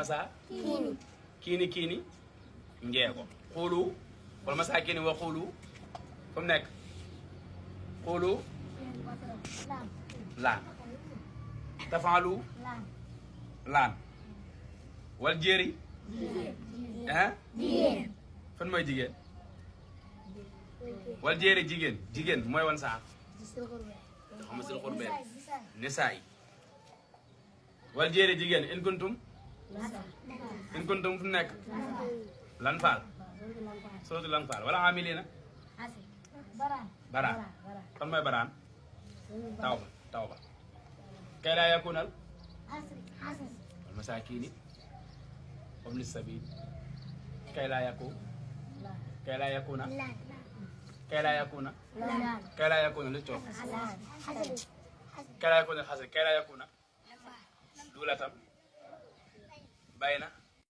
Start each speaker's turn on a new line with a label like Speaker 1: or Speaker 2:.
Speaker 1: masa kiini njeego xuulu wala masa kiini wa xuulu fu mu nekk xuulu laan tafaalu laan wal jéeri ah fan mooy jigéen wal jéeri jigéen mooy wan saar xam sil xurbeen nisaa yi wal jéeri jigéen in kuntum fu nekk lan faal sootu lan faal wala amilina baraan fan mooy baraan taw ba kay laa yakunal wal masakini wabni sabil kay laa yakuna kay laa yakuna lu coow kay laa yakuna xasan kay laa yakuna dulatam bayna